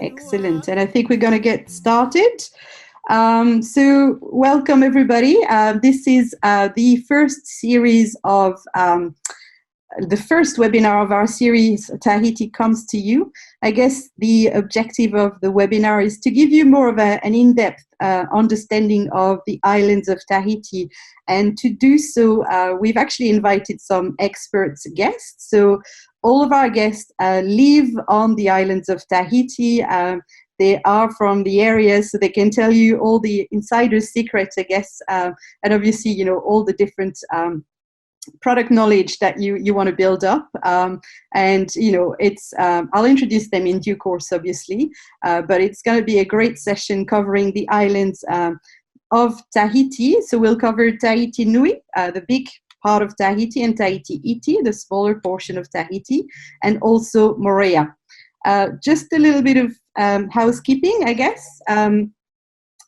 Excellent. And I think we're going to get started. So welcome, everybody. This is the first series of the first webinar of our series, Tahiti Comes to You. I guess the objective of the webinar is to give you more of an in-depth understanding of the islands of Tahiti. And to do so, we've actually invited some experts guests. So all of our guests live on the islands of Tahiti. They are from the area, so they can tell you all the insider secrets, I guess, and obviously, you know, all the different product knowledge that you want to build up. And, you know, it's I'll introduce them in due course, obviously, but it's going to be a great session covering the islands of Tahiti. So we'll cover Tahiti Nui, the big part of Tahiti, and Tahiti Iti, the smaller portion of Tahiti, and also Moorea. Just a little bit of housekeeping, I guess.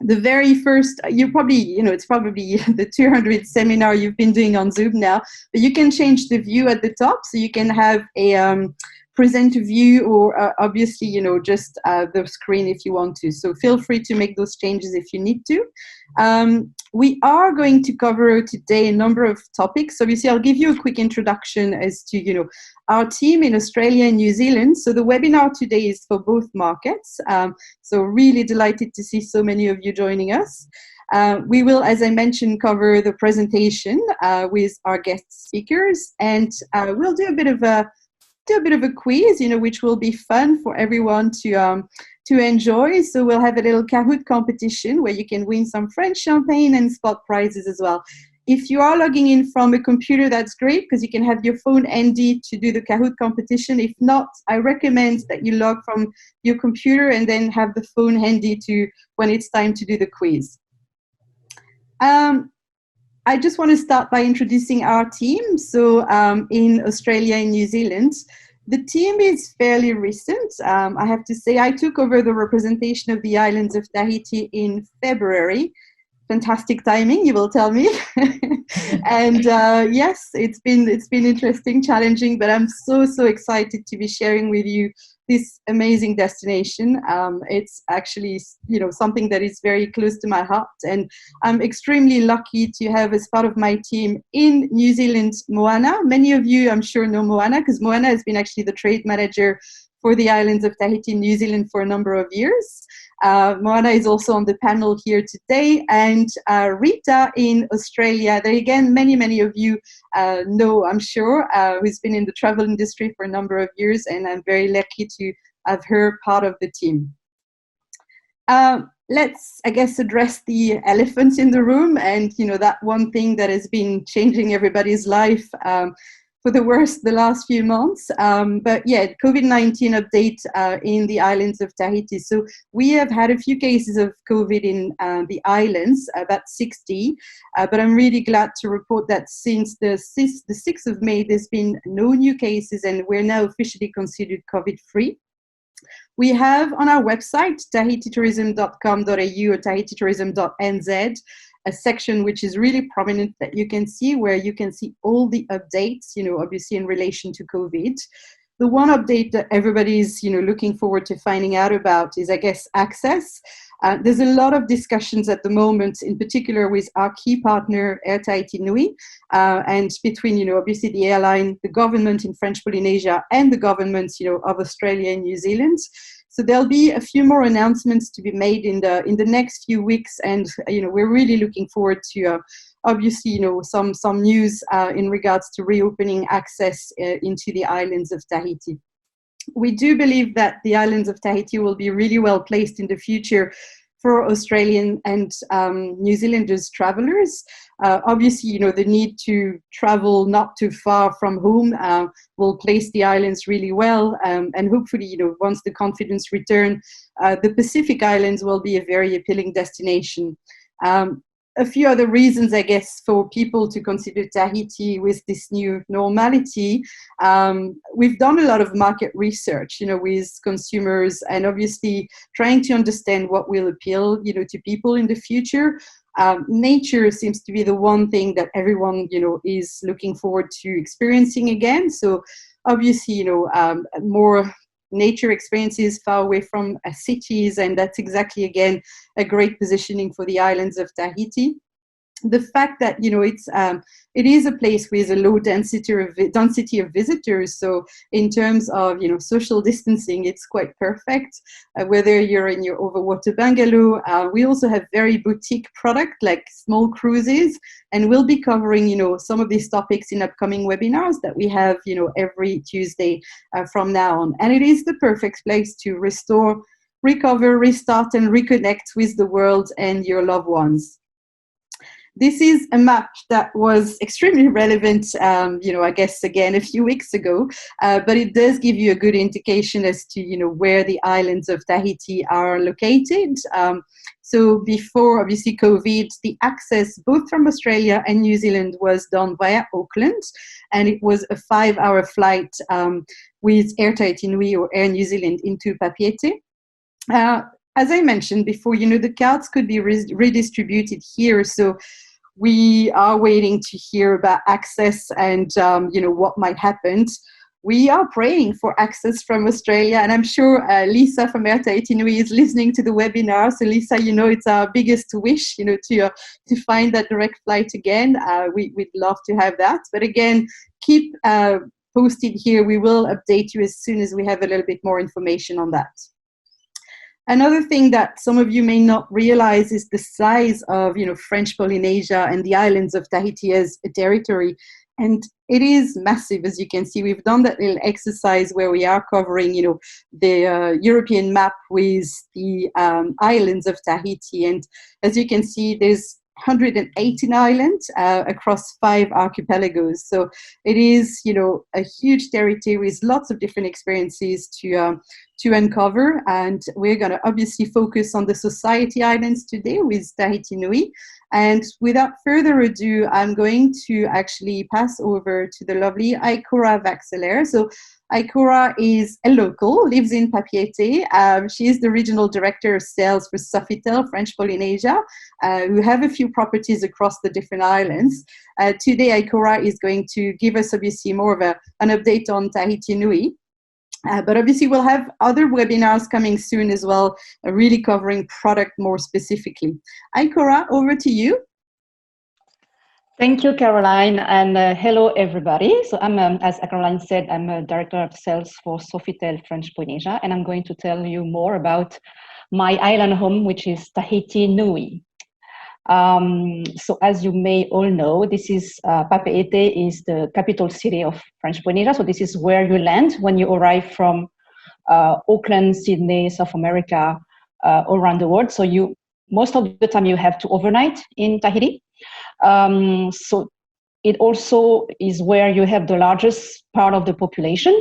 The very first, you probably, you know, it's probably the 200th seminar you've been doing on Zoom now, but you can change the view at the top, so you can have a presenter view, or obviously, you know, just the screen if you want to. So feel free to make those changes if you need to. We are going to cover today a number of topics. Obviously, I'll give you a quick introduction as to, you know, our team in Australia and New Zealand. So the webinar today is for both markets. So really delighted to see so many of you joining us. We will, as I mentioned, cover the presentation with our guest speakers, and we'll do a bit of a quiz, you know, which will be fun for everyone to enjoy. So we'll have a little Kahoot competition where you can win some French champagne and spot prizes as well. If you are logging in from a computer, that's great, because you can have your phone handy to do the Kahoot competition. If not, I recommend that you log from your computer and then have the phone handy to when it's time to do the quiz. I just want to start by introducing our team. So in Australia and New Zealand, the team is fairly recent. I have to say, I took over the representation of the islands of Tahiti in February. Fantastic timing, you will tell me. And yes, it's been interesting, challenging, but I'm so excited to be sharing with you this amazing destination. It's actually, you know, something that is very close to my heart, and I'm extremely lucky to have as part of my team in New Zealand Moana. Many of you, I'm sure, know Moana, because Moana has been actually the trade manager for the islands of Tahiti and New Zealand for a number of years. Moana is also on the panel here today, and Rita in Australia, that again, many of you know, I'm sure, who's been in the travel industry for a number of years, and I'm very lucky to have her part of the team. Let's, I guess, address the elephants in the room, and, you know, that one thing that has been changing everybody's life for the worst the last few months. But yeah, COVID-19 update in the islands of Tahiti. So we have had a few cases of COVID in the islands, about 60, but I'm really glad to report that since the 6th of May, there's been no new cases, and we're now officially considered COVID-free. We have on our website, tahititourism.com.au or tahititourism.nz, a section which is really prominent that you can see, where you can see all the updates, you know, obviously in relation to COVID. The one update that everybody's, you know, looking forward to finding out about is, I guess, access. There's a lot of discussions at the moment, in particular with our key partner, Air Tahiti Nui, and between, you know, obviously the airline, the government in French Polynesia, and the governments, you know, of Australia and New Zealand. So there'll be a few more announcements to be made in the next few weeks, and, you know, we're really looking forward to obviously, you know, some news in regards to reopening access into the islands of Tahiti. We do believe that the islands of Tahiti will be really well placed in the future for Australian and New Zealanders travelers. Obviously, you know, the need to travel not too far from home will place the islands really well. And hopefully, you know, once the confidence return, the Pacific Islands will be a very appealing destination. A few other reasons, I guess, for people to consider Tahiti with this new normality. We've done a lot of market research, you know, with consumers, and obviously trying to understand what will appeal, you know, to people in the future. nature seems to be the one thing that everyone, is looking forward to experiencing again. So obviously, more nature experiences far away from cities, and that's exactly, again, a great positioning for the islands of Tahiti. The fact that it is a place with a low density of visitors, so in terms of social distancing, it's quite perfect. Whether you're in your overwater bungalow, we also have very boutique product like small cruises, and we'll be covering some of these topics in upcoming webinars that we have every Tuesday from now on. And it is the perfect place to restore, recover, restart, and reconnect with the world and your loved ones. This is a map that was extremely relevant, I guess, again, a few weeks ago, but it does give you a good indication as to, where the islands of Tahiti are located. So before, obviously, COVID, the access both from Australia and New Zealand was done via Auckland, and it was a 5-hour flight with Air Tahiti Nui or Air New Zealand into Papeete. As I mentioned before, the cards could be redistributed here. So we are waiting to hear about access and, what might happen. We are praying for access from Australia, and I'm sure Lisa from Air Tahiti Nui is listening to the webinar. So Lisa, it's our biggest wish, to find that direct flight again. We'd love to have that. But again, keep posted here. We will update you as soon as we have a little bit more information on that. Another thing that some of you may not realize is the size of, French Polynesia and the islands of Tahiti as a territory. And it is massive, as you can see. We've done that little exercise where we are covering, the European map with the islands of Tahiti. And as you can see, there's 118 islands across 5 archipelagos. So it is, a huge territory with lots of different experiences to uncover. And we're going to obviously focus on the Society Islands today with Tahiti Nui. And without further ado, I'm going to actually pass over to the lovely Aikura Vaxelaire. So Aikura is a local, lives in Papeete. She is the regional director of sales for Sofitel French Polynesia, who have a few properties across the different islands. Today, Aikura is going to give us obviously more of an update on Tahiti Nui. But obviously, we'll have other webinars coming soon as well, really covering product more specifically. Aikura, over to you. Thank you, Caroline, and hello, everybody. So I'm, as Caroline said, I'm a director of sales for Sofitel French Polynesia, and I'm going to tell you more about my island home, which is Tahiti Nui. So as you may all know, this is Papeete is the capital city of French Polynesia. So this is where you land when you arrive from Auckland, Sydney, South America, all around the world. So most of the time you have to overnight in Tahiti. So it also is where you have the largest part of the population.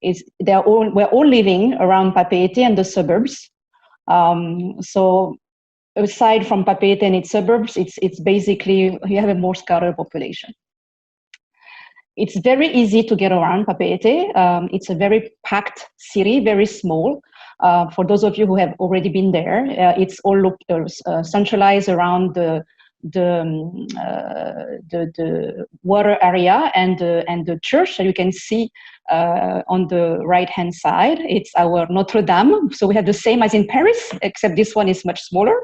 We're all living around Papeete and the suburbs. So aside from Papeete and its suburbs, it's basically, you have a more scattered population. It's very easy to get around Papeete. It's a very packed city, very small. For those of you who have already been there, it's all centralized around the water area and the church that you can see on the right hand side. It's our Notre Dame. So we have the same as in Paris, except this one is much smaller.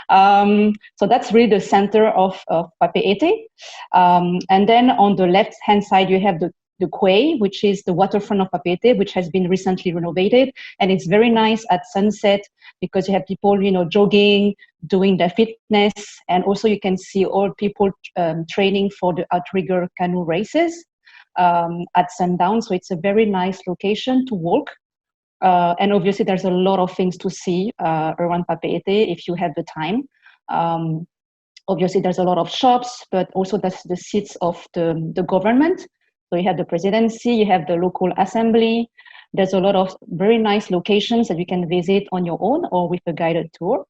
So that's really the center of Papeete. And then on the left hand side, you have the quay, which is the waterfront of Papeete, which has been recently renovated. And it's very nice at sunset because you have people, jogging, doing their fitness. And also you can see all people training for the outrigger canoe races at sundown. So it's a very nice location to walk. And obviously there's a lot of things to see around Papeete if you have the time. Obviously there's a lot of shops, but also that's the seats of the government. So you have the presidency, you have the local assembly. There's a lot of very nice locations that you can visit on your own or with a guided tour.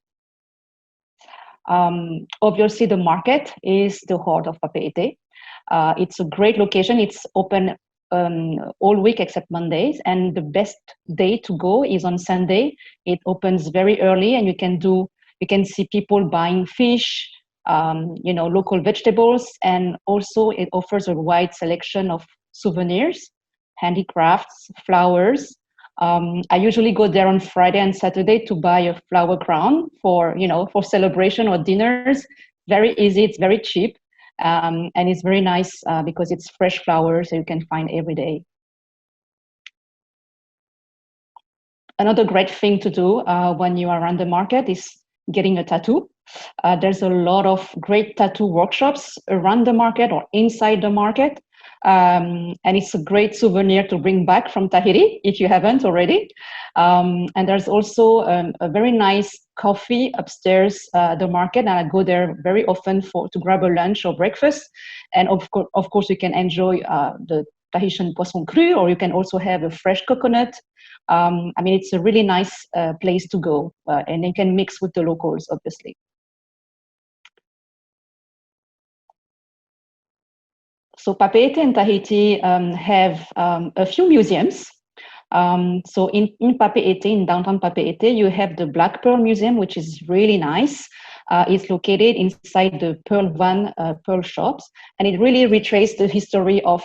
Obviously, the market is the heart of Papeete. It's a great location. It's open all week except Mondays, and the best day to go is on Sunday. It opens very early, and you can see people buying fish, local vegetables, and also it offers a wide selection of souvenirs, handicrafts, flowers. I usually go there on Friday and Saturday to buy a flower crown for celebration or dinners. Very easy, it's very cheap, and it's very nice because it's fresh flowers that you can find every day. Another great thing to do when you are around the market is getting a tattoo. There's a lot of great tattoo workshops around the market or inside the market. And it's a great souvenir to bring back from Tahiti if you haven't already. And there's also a very nice coffee upstairs the market, and I go there very often to grab a lunch or breakfast. And of course, you can enjoy the Tahitian poisson cru, or you can also have a fresh coconut. It's a really nice place to go, and you can mix with the locals, obviously. So Papeete and Tahiti have a few museums. So in Papeete, in downtown Papeete, you have the Black Pearl Museum, which is really nice. It's located inside the Pearl Van pearl shops, and it really retraces the history of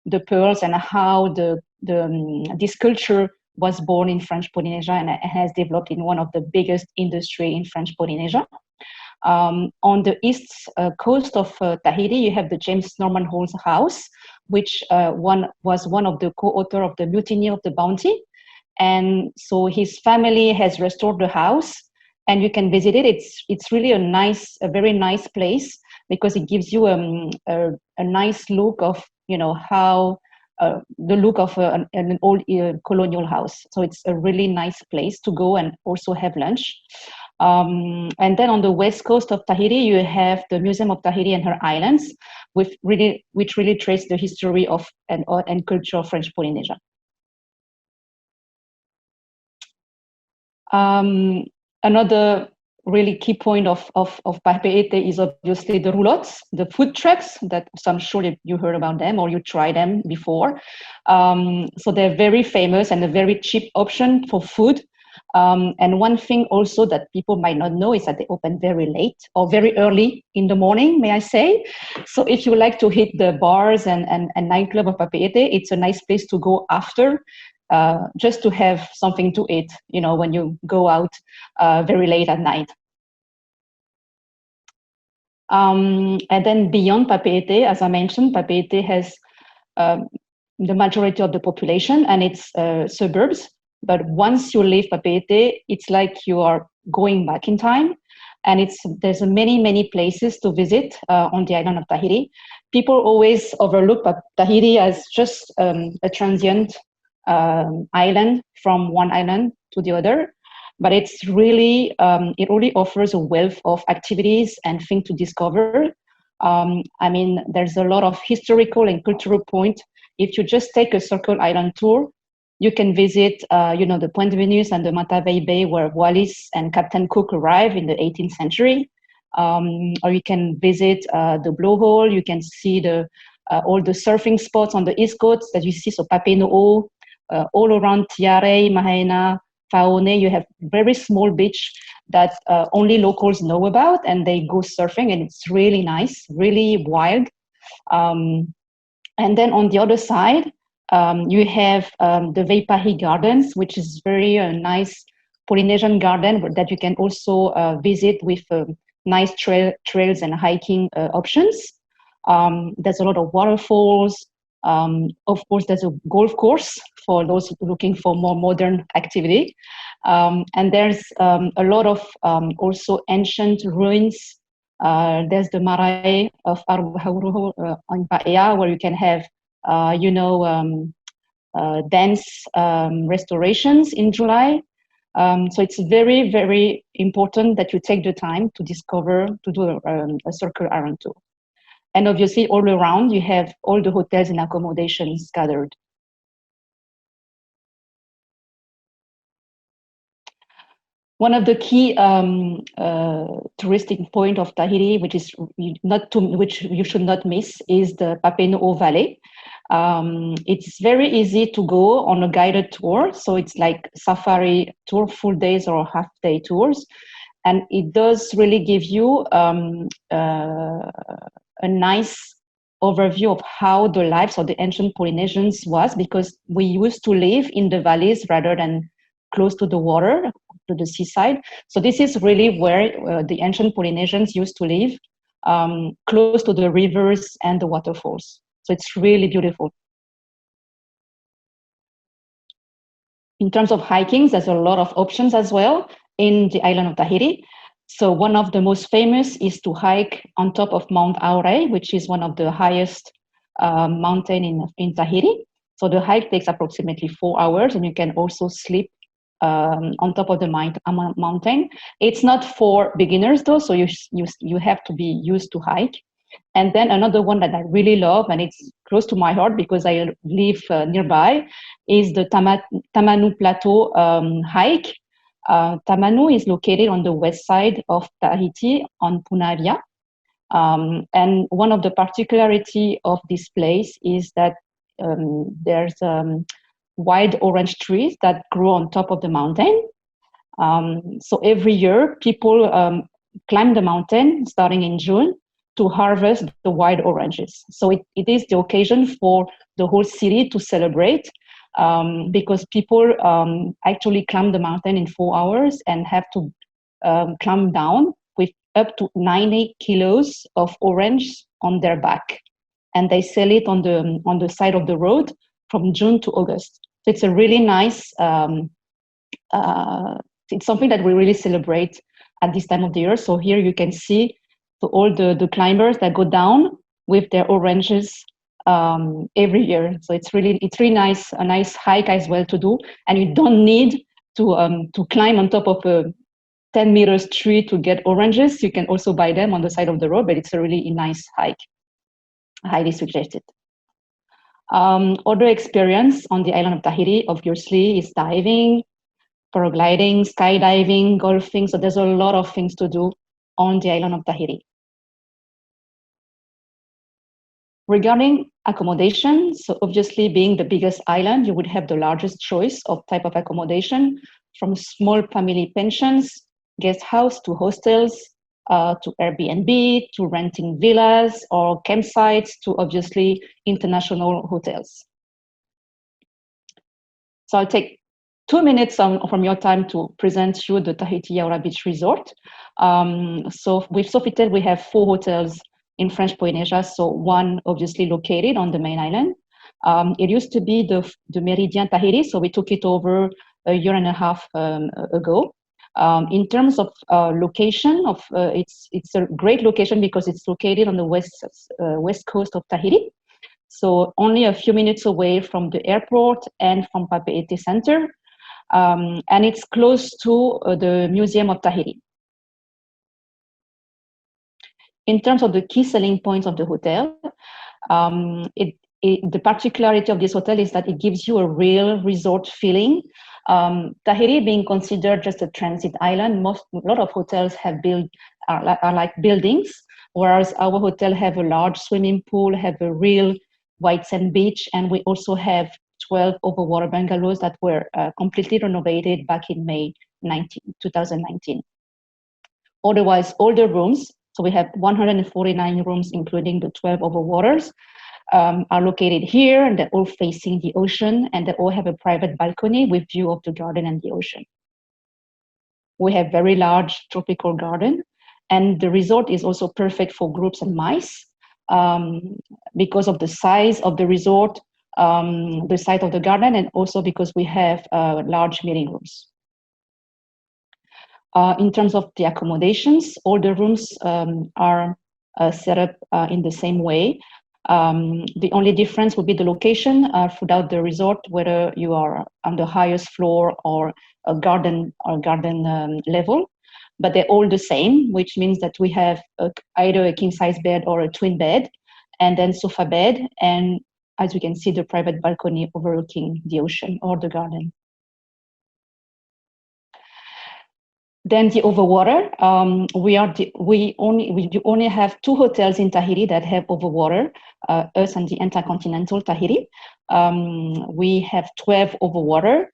the pearls and how this culture was born in French Polynesia and has developed in one of the biggest industry in French Polynesia. On the east coast of Tahiti, you have the James Norman Hall's house, which was one of the co-author of the Mutiny of the Bounty. And so his family has restored the house, and you can visit it. It's really a very nice place, because it gives you a nice look of how the look of an old colonial house. So it's a really nice place to go and also have lunch. And then on the west coast of Tahiti, you have the Museum of Tahiti and her islands, which really trace the history of and culture of French Polynesia. Another really key point of Papeete is obviously the roulottes, the food trucks that I'm sure you heard about them or you tried them before. So they're very famous and a very cheap option for food. And one thing also that people might not know is that they open very late or very early in the morning, may I say. So if you like to hit the bars and nightclub of Papeete, it's a nice place to go after, just to have something to eat, when you go out very late at night. And then beyond Papeete, as I mentioned, Papeete has the majority of the population and its suburbs. But once you leave Papeete, it's like you are going back in time. And there's many places to visit on the island of Tahiti. People always overlook Tahiti as just a transient island from one island to the other. But it really offers a wealth of activities and things to discover. There's a lot of historical and cultural points. If you just take a Circle Island tour, you can visit, the Point Venus and the Matavai Bay, where Wallis and Captain Cook arrived in the 18th century. Or you can visit the Blowhole. You can see all the surfing spots on the east coast that you see. So Papeino'o, all around Tiare, Mahaina, Faone, you have very small beach that only locals know about, and they go surfing, and it's really nice, really wild. And then on the other side, you have the Veipahi Gardens, which is very nice Polynesian garden that you can also visit with nice trails and hiking options. There's a lot of waterfalls. Of course, there's a golf course for those looking for more modern activity. And there's a lot of also ancient ruins. There's the marae of Aruhauru on Paea, where you can have dance restorations in July. So it's very, very important that you take the time to do a Circle Island tour. And obviously, all around, you have all the hotels and accommodations gathered. One of the key touristic point of Tahiti, which you should not miss, is the Papeino'o Valley. It's very easy to go on a guided tour, so it's like safari tour, full days or half-day tours. And it does really give you a nice overview of how the lives of the ancient Polynesians was, because we used to live in the valleys rather than close to the water, to the seaside. So this is really where the ancient Polynesians used to live, close to the rivers and the waterfalls. So it's really beautiful. In terms of hiking, there's a lot of options as well in the island of Tahiti. So one of the most famous is to hike on top of Mount Aure, which is one of the highest mountain in Tahiti. So the hike takes approximately 4 hours, and you can also sleep on top of the mountain. It's not for beginners though, so you have to be used to hike. And then another one that I really love, and it's close to my heart because I live nearby, is the Tamanu Plateau hike. Tamanu is located on the west side of Tahiti on Punavia. And one of the particularity of this place is that there's wild orange trees that grow on top of the mountain. So every year, people climb the mountain starting in June to harvest the wild oranges. So it is the occasion for the whole city to celebrate because people actually climb the mountain in 4 hours and have to climb down with up to 90 kilos of orange on their back. And they sell it on the side of the road from June to August. So it's a really nice, it's something that we really celebrate at this time of the year. So here you can see all the climbers that go down with their oranges every year. So it's really nice, a nice hike as well to do. And you don't need to climb on top of a 10 meters tree to get oranges. You can also buy them on the side of the road, but it's a really nice hike. Highly suggested. Other experience on the island of Tahiti, obviously, is diving, paragliding, skydiving, golfing. So there's a lot of things to do on the island of Tahiti. Regarding accommodation, so obviously being the biggest island, you would have the largest choice of type of accommodation, from small family pensions, guest house, to hostels, to Airbnb, to renting villas or campsites, to obviously international hotels. So I'll take 2 minutes from your time to present you the Tahiti Aura Beach Resort. So with Sofitel, we have 4 hotels in French Polynesia. So one obviously located on the main island. It used to be the Meridian Tahiti, so we took it over a year and a half ago. In terms of location, it's a great location because it's located on the west coast of Tahiti. So only a few minutes away from the airport and from Papeete Center. And it's close to the Museum of Tahiti. In terms of the key selling points of the hotel, the particularity of this hotel is that it gives you a real resort feeling. Tahiti being considered just a transit island, a lot of hotels are like buildings, whereas our hotel have a large swimming pool, have a real white sand beach, and we also have 12 overwater bungalows that were completely renovated back in May 2019. Otherwise, all the rooms, so we have 149 rooms, including the 12 overwaters, are located here, and they're all facing the ocean, and they all have a private balcony with view of the garden and the ocean. We have very large tropical garden, and the resort is also perfect for groups and mice because of the size of the resort, the size of the garden, and also because we have large meeting rooms. In terms of the accommodations, all the rooms are set up in the same way. The only difference would be the location throughout the resort, whether you are on the highest floor or a garden level, but they're all the same, which means that we have either a king size bed or a twin bed, and then sofa bed, and as you can see, the private balcony overlooking the ocean or the garden. Then the overwater, we only have 2 hotels in Tahiti that have overwater, us and the Intercontinental Tahiti. We have 12 overwater,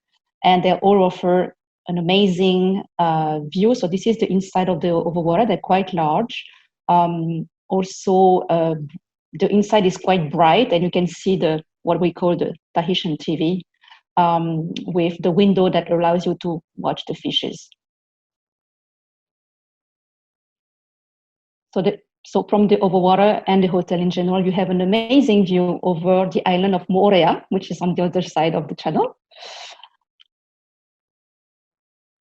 and they all offer an amazing view. So this is the inside of the overwater. They're quite large. Also, the inside is quite bright, and you can see what we call the Tahitian TV with the window that allows you to watch the fishes. So from the overwater and the hotel in general, you have an amazing view over the island of Moorea, which is on the other side of the channel.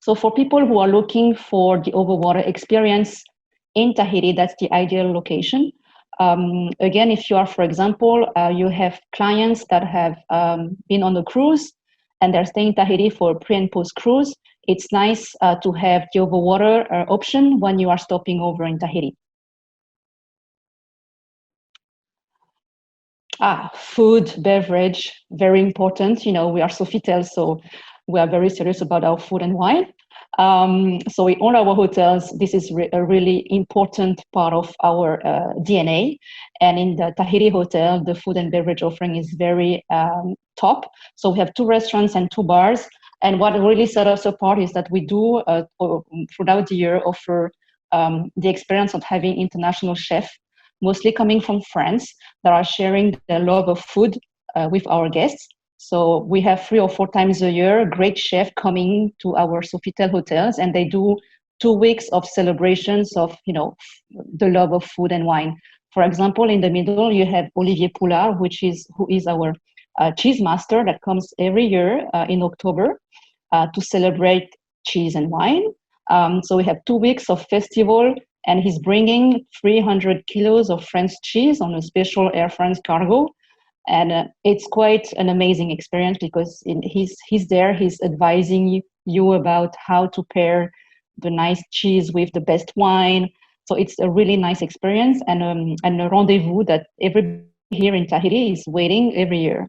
So for people who are looking for the overwater experience in Tahiti, that's the ideal location. Again, if you are, for example, you have clients that have been on a cruise and they're staying in Tahiti for pre and post cruise, it's nice to have the overwater option when you are stopping over in Tahiti. Food, beverage, very important. You know, we are Sofitel, so we are very serious about our food and wine. So in all our hotels, this is a really important part of our DNA. And in the Tahiti hotel, the food and beverage offering is very top. So we have 2 restaurants and 2 bars. And what really set us apart is that we do, throughout the year, offer the experience of having international chefs, mostly coming from France, that are sharing their love of food with our guests. So we have 3 or 4 times a year, great chef coming to our Sofitel hotels, and they do 2 weeks of celebrations of, you know, the love of food and wine. For example, in the middle, you have Olivier Poulard, who is our cheese master that comes every year in October to celebrate cheese and wine. So we have 2 weeks of festival, and he's bringing 300 kilos of French cheese on a special Air France cargo. And it's quite an amazing experience because he's there, he's advising you about how to pair the nice cheese with the best wine. So it's a really nice experience and a rendezvous that everybody here in Tahiti is waiting every year.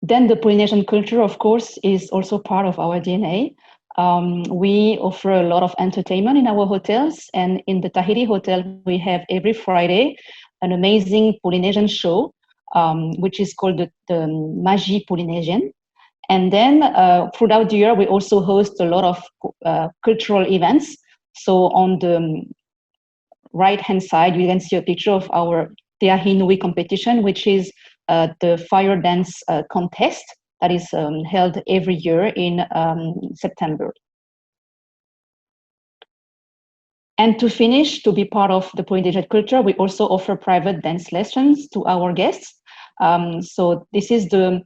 Then the Polynesian culture, of course, is also part of our DNA. We offer a lot of entertainment in our hotels, and in the Tahiti hotel, we have every Friday an amazing Polynesian show, which is called the Magie Polynesian. And then throughout the year, we also host a lot of cultural events. So on the right-hand side, you can see a picture of our Te Ahi Nui competition, which is the fire dance contest that is held every year in September. And to finish, to be part of the Polynesian culture, we also offer private dance lessons to our guests. So this is the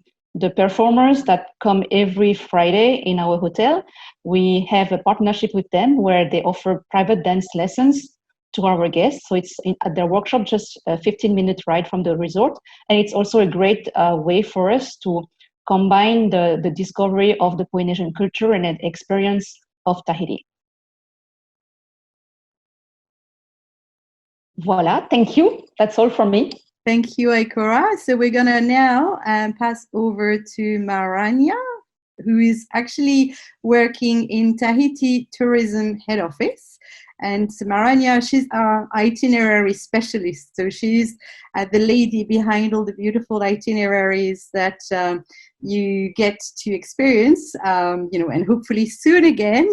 performers that come every Friday in our hotel. We have a partnership with them where they offer private dance lessons to our guests. So it's at their workshop, just a 15-minute ride from the resort. And it's also a great way for us to combine the discovery of the Polynesian culture and the experience of Tahiti. Voila, thank you. That's all from me. Thank you, Aikora. So we're going to now pass over to Maranya, who is actually working in Tahiti Tourism Head Office. And Maranya, she's our itinerary specialist. So she's the lady behind all the beautiful itineraries that you get to experience, and hopefully soon again,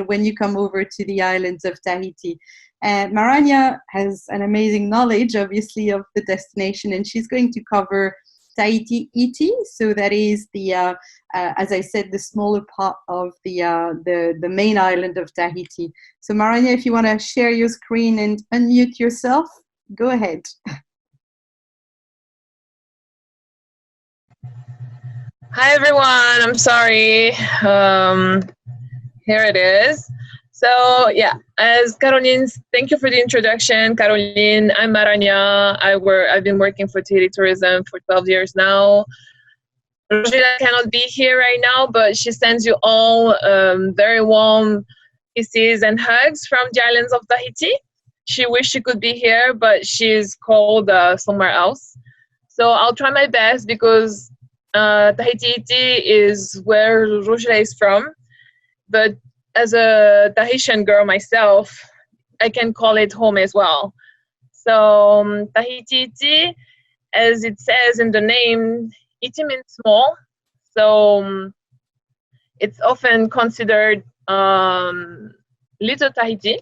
when you come over to the islands of Tahiti. Maranya has an amazing knowledge, obviously, of the destination, and she's going to cover Tahiti Iti. So that is the, as I said, the smaller part of the main island of Tahiti. So Maranya, if you want to share your screen and unmute yourself, go ahead. Hi everyone, I'm sorry. Here it is. So yeah, as Caroline, thank you for the introduction. Caroline, I'm Maranya. I've been working for Tahiti Tourism for 12 years now. Rogila cannot be here right now, but she sends you all very warm kisses and hugs from the islands of Tahiti. She wished she could be here, but she's called somewhere else. So I'll try my best because Tahiti is where Rogila is from, but as a Tahitian girl myself, I can call it home as well. So Tahiti, as it says in the name, Iti means small, so it's often considered Little Tahiti.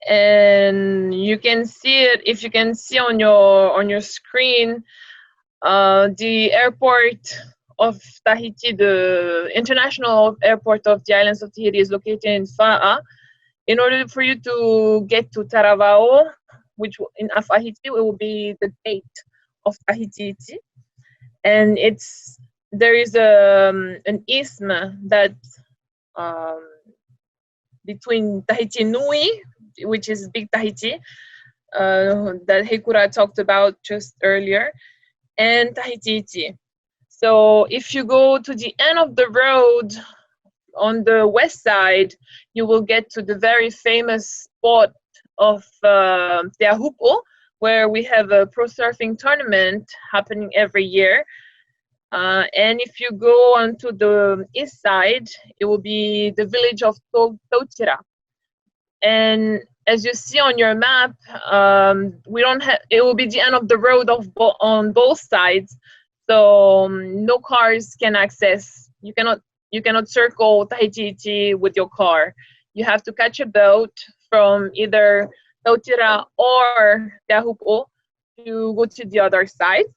And you can see it, if you can see on your screen, the airport of Tahiti, the international airport of the islands of Tahiti, is located in Fa'a. In order for you to get to Taravao, which in Tahiti it will be the gate of Tahiti, and there is an isthmus that between Tahiti Nui, which is Big Tahiti, that Hekura talked about just earlier, and Tahiti. So if you go to the end of the road on the west side, you will get to the very famous spot of Te Ahupo, where we have a pro surfing tournament happening every year. And if you go onto the east side, it will be the village of Tautira. And as you see on your map, we don't have. It will be the end of the road on both sides, so no cars can access. You cannot circle Tahiti with your car. You have to catch a boat from either Tautira or Te Ahupo to go to the other side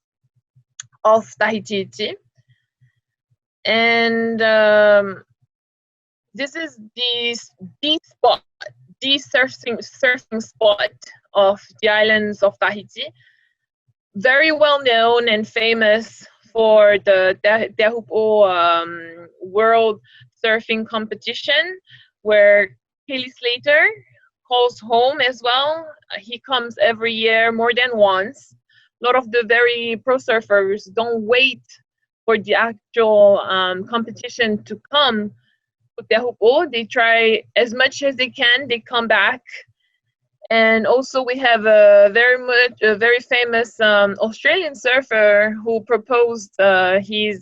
of Tahiti. And this is the spot, the surfing spot of the islands of Tahiti. Very well known and famous for the Te Ahupo World Surfing Competition, where Kelly Slater calls home as well. He comes every year more than once. A lot of the very pro surfers don't wait for the actual competition to come to Te Ahupo. They try as much as they can. They come back. And also we have a very famous Australian surfer who proposed he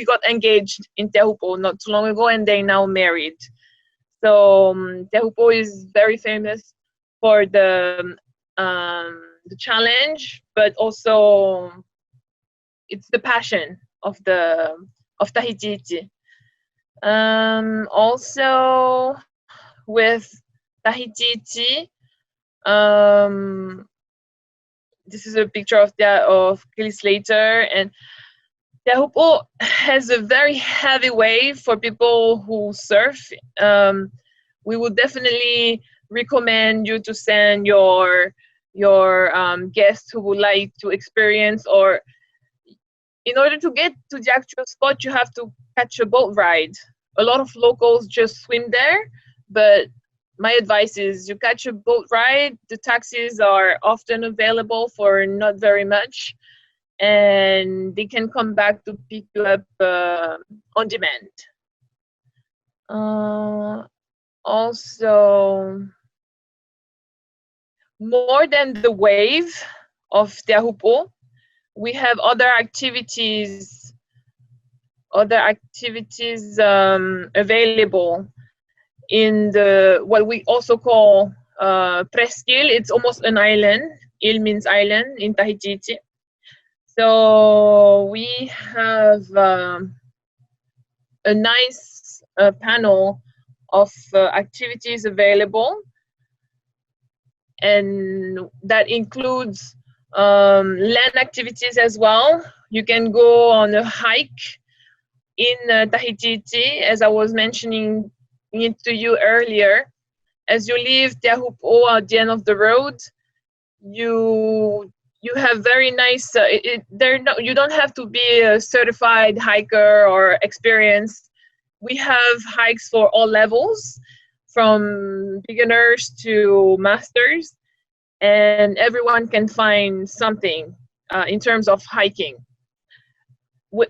got engaged in Te Ahupo not too long ago, and they now married. So Te Ahupo is very famous for the challenge, but also it's the passion of Tahiti. Also with Tahiti, this is a picture of Kelly Slater, and Te Ahupo has a very heavy wave for people who surf. We would definitely recommend you to send your guests who would like to experience, or in order to get to the actual spot, you have to catch a boat ride. A lot of locals just swim there, but my advice is you catch a boat ride. The taxis are often available for not very much, and they can come back to pick you up on demand. Also, more than the wave of Te Ahupo, we have other activities available in what we also call Presqu'île. It's almost an island. Île means island in Tahiti. So we have a nice panel of activities available, and that includes land activities as well. You can go on a hike in Tahiti, as I was mentioning it to you earlier. As you leave Te Ahupo at the end of the road, you have very nice. You don't have to be a certified hiker or experienced. We have hikes for all levels, from beginners to masters, and everyone can find something in terms of hiking.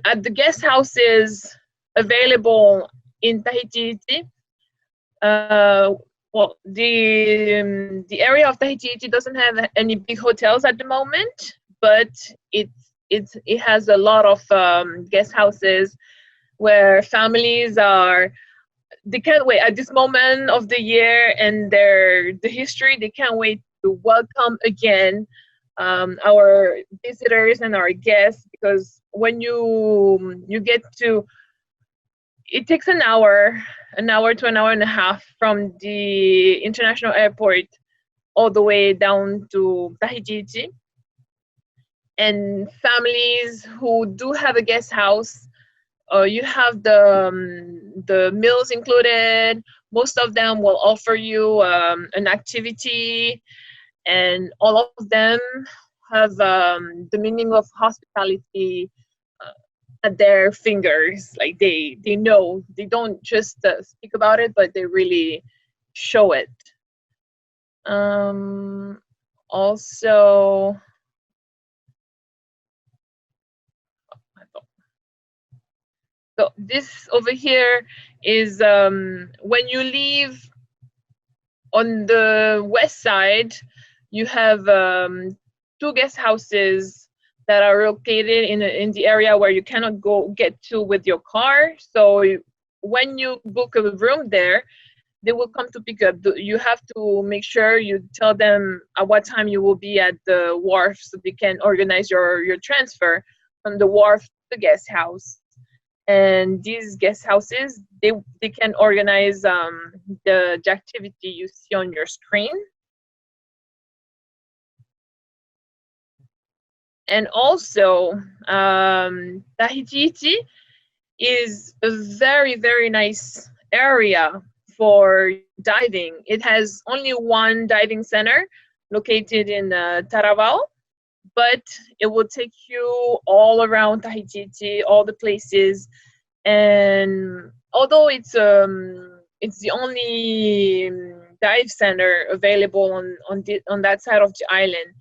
At the guest houses available in Tahiti, well, the area of Tahiti doesn't have any big hotels at the moment, but it has a lot of guest houses where families they can't wait at this moment of the year and the history. They can't wait to welcome again our visitors and our guests, because when you get to, it takes an hour to an hour and a half from the international airport all the way down to Tahiti. And families who do have a guest house, you have the meals included. Most of them will offer you an activity, and all of them have the meaning of hospitality at their fingers. Like they know, they don't just speak about it, but they really show it. Also, so this over here is when you leave on the west side, you have two guest houses that are located in the area where you cannot get to with your car. So when you book a room there, they will come to pick up. You have to make sure you tell them at what time you will be at the wharf, so they can organize your transfer from the wharf to the guest house. And these guest houses, they can organize the activity you see on your screen. And also, Tahiti is a very, very nice area for diving. It has only one diving center located in Taravao, but it will take you all around Tahiti, all the places. And although it's the only dive center available on that side of the island,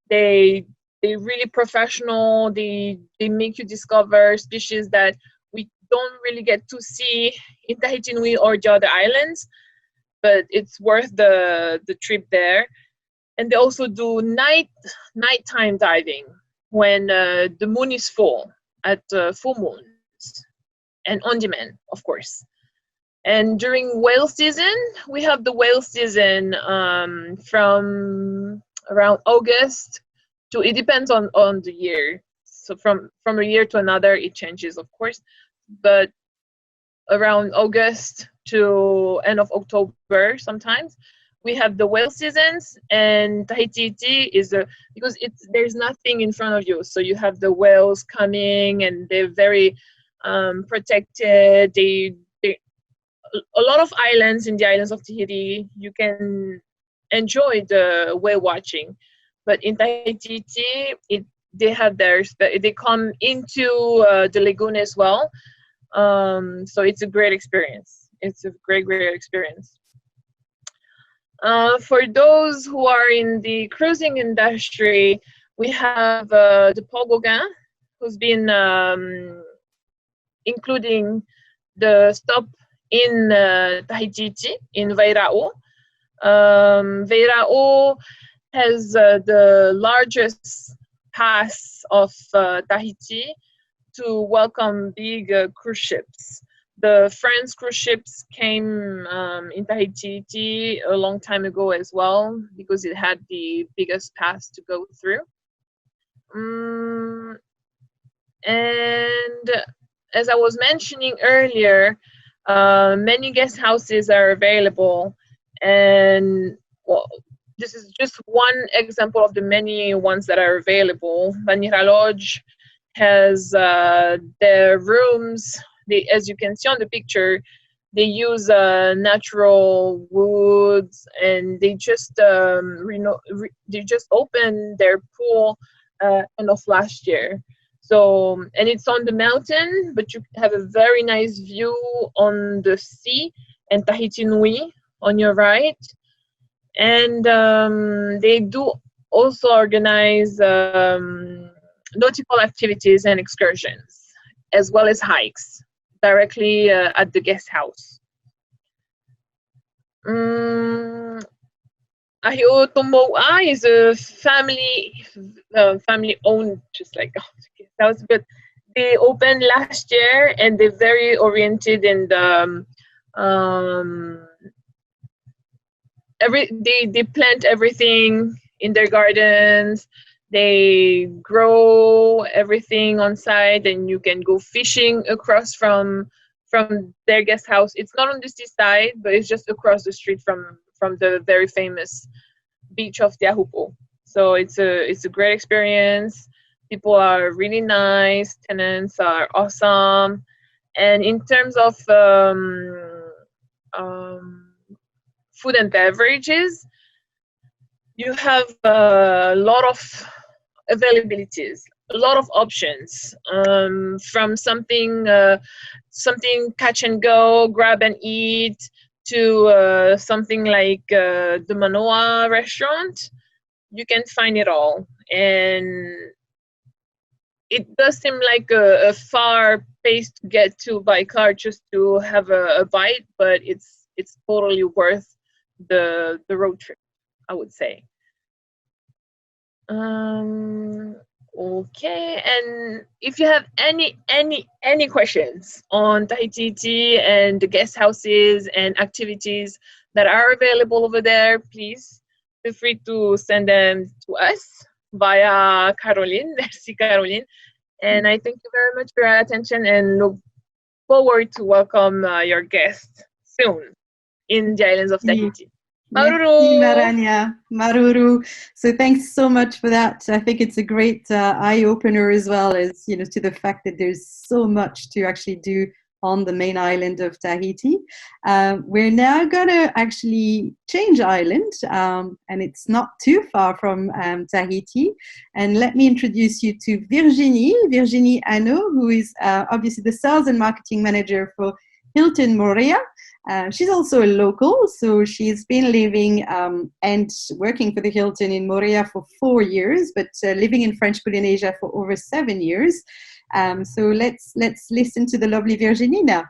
they're really professional. They make you discover species that we don't really get to see in Tahiti Nui or the other islands, but it's worth the trip there. And they also do nighttime diving when the moon is full, at full moons, and on demand, of course. And during whale season, we have the whale season from around August to, it depends on the year. So from a year to another, it changes, of course. But around August to end of October sometimes, we have the whale seasons. And Tahiti is because there's nothing in front of you, so you have the whales coming, and they're very protected. A lot of islands in the islands of Tahiti, you can enjoy the whale watching, but in Tahiti, they have theirs. They come into the lagoon as well, so it's a great experience. It's a great experience. For those who are in the cruising industry, we have the Paul Gauguin, who's been including the stop in Tahiti, in Vaira'u. Vaira'u has the largest pass of Tahiti to welcome big cruise ships. The French cruise ships came in Tahiti a long time ago as well, because it had the biggest pass to go through. And as I was mentioning earlier, many guest houses are available, and well, this is just one example of the many ones that are available. Vanira Lodge has their rooms. As you can see on the picture, they use natural woods, and they just they just opened their pool end of last year. So, and it's on the mountain, but you have a very nice view on the sea and Tahiti Nui on your right. And they do also organize nautical activities and excursions, as well as hikes directly at the guest house. Ahiotomoa is a family owned, just like house, but they opened last year, and they're very oriented in the they plant everything in their gardens. They grow everything on site, and you can go fishing across from their guest house. It's not on the seaside, but it's just across the street from the very famous beach of Teahupo. So it's a great experience. People are really nice. Tenants are awesome. And in terms of um, food and beverages, you have a lot of availabilities, a lot of options, from something catch and go, grab and eat, to something like the Manoa restaurant. You can find it all, and it does seem like a far pace to get to by car just to have a bite, but it's totally worth the road trip, I would say. Um, okay, and if you have any questions on Tahiti and the guest houses and activities that are available over there, please feel free to send them to us via Caroline. Merci, Caroline. And I thank you very much for your attention and look forward to welcome your guests soon in the islands of Tahiti. Merci, Maruru! Maranya. Maruru. So thanks so much for that. I think it's a great eye opener as well as, to the fact that there's so much to actually do on the main island of Tahiti. We're now going to actually change island, and it's not too far from Tahiti. And let me introduce you to Virginie Hano, who is obviously the sales and marketing manager for Hilton Moorea. She's also a local, so she's been living and working for the Hilton in Moorea for 4 years, but living in French Polynesia for over 7 years. So let's listen to the lovely Virginie now.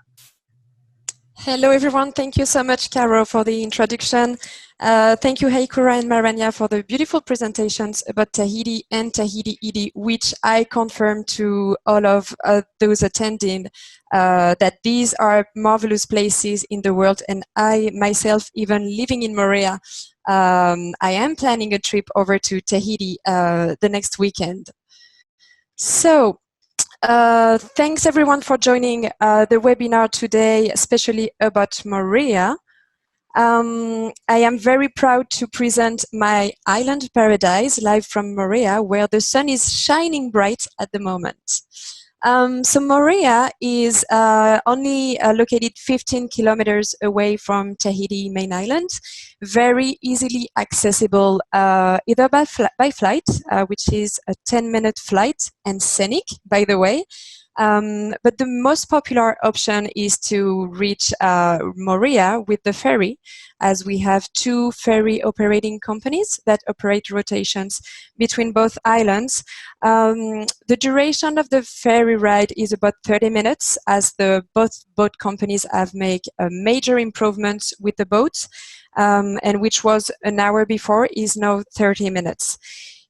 Hello, everyone. Thank you so much, Caro, for the introduction. Thank you, Heikura and Maranya, for the beautiful presentations about Tahiti and Tahiti Iti, which I confirm to all of those attending that these are marvelous places in the world. And I myself, even living in Moorea, I am planning a trip over to Tahiti the next weekend. So, thanks everyone for joining the webinar today, especially about Moorea. I am very proud to present my island paradise live from Moorea, where the sun is shining bright at the moment. So Moorea is only located 15 kilometers away from Tahiti main island, very easily accessible either by flight, which is a 10-minute flight and scenic, by the way. But the most popular option is to reach Moorea with the ferry, as we have 2 ferry operating companies that operate rotations between both islands. The duration of the ferry ride is about 30 minutes, as both boat companies have made major improvements with the boats, and which was an hour before is now 30 minutes.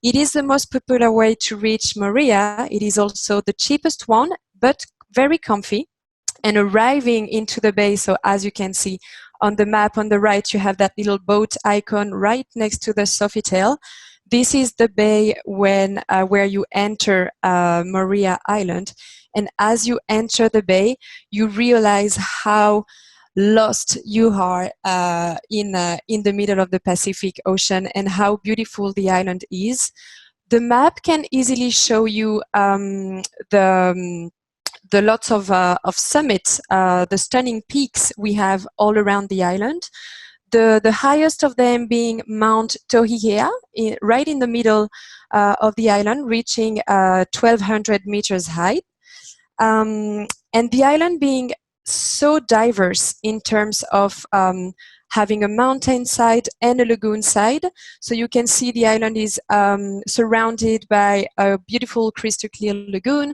It is the most popular way to reach Moorea. It is also the cheapest one, but very comfy. And arriving into the bay, so as you can see on the map on the right, you have that little boat icon right next to the Sofitel. This is the bay where you enter Moorea Island. And as you enter the bay, you realize how lost you are in the middle of the Pacific Ocean and how beautiful the island is. The map can easily show you the lots of summits, the stunning peaks we have all around the island. The highest of them being Mount Tohihea, right in the middle of the island, reaching 1,200 meters high. And the island being so diverse in terms of having a mountain side and a lagoon side. So you can see the island is surrounded by a beautiful crystal clear lagoon,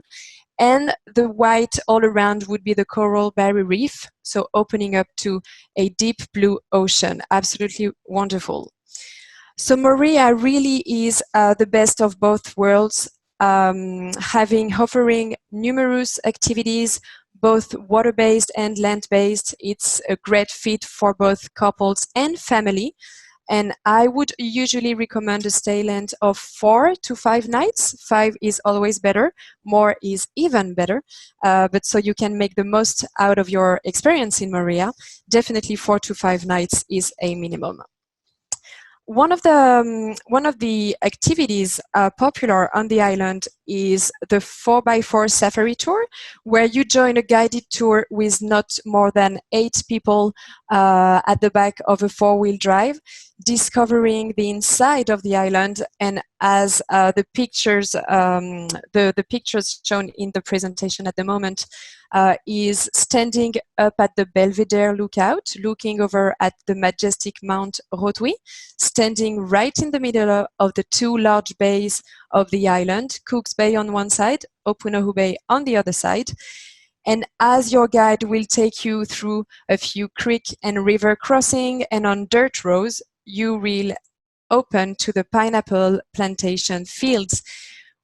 and the white all around would be the coral barrier reef, so opening up to a deep blue ocean. Absolutely wonderful. So Moorea really is the best of both worlds, offering numerous activities, both water-based and land-based. It's a great fit for both couples and family. And I would usually recommend a stay length of 4 to 5 nights. 5 is always better, more is even better. But so you can make the most out of your experience in Moorea, definitely 4 to 5 nights is a minimum. One of the activities popular on the island is the 4x4 safari tour, where you join a guided tour with not more than 8 people at the back of a 4-wheel drive, discovering the inside of the island. And as the pictures shown in the presentation at the moment is standing up at the Belvedere lookout, looking over at the majestic Mount Rotui, standing right in the middle of the 2 large bays of the island, Cook's Bay on one side, Opunohu Bay on the other side. And as your guide will take you through a few creek and river crossing and on dirt roads, you will open to the pineapple plantation fields,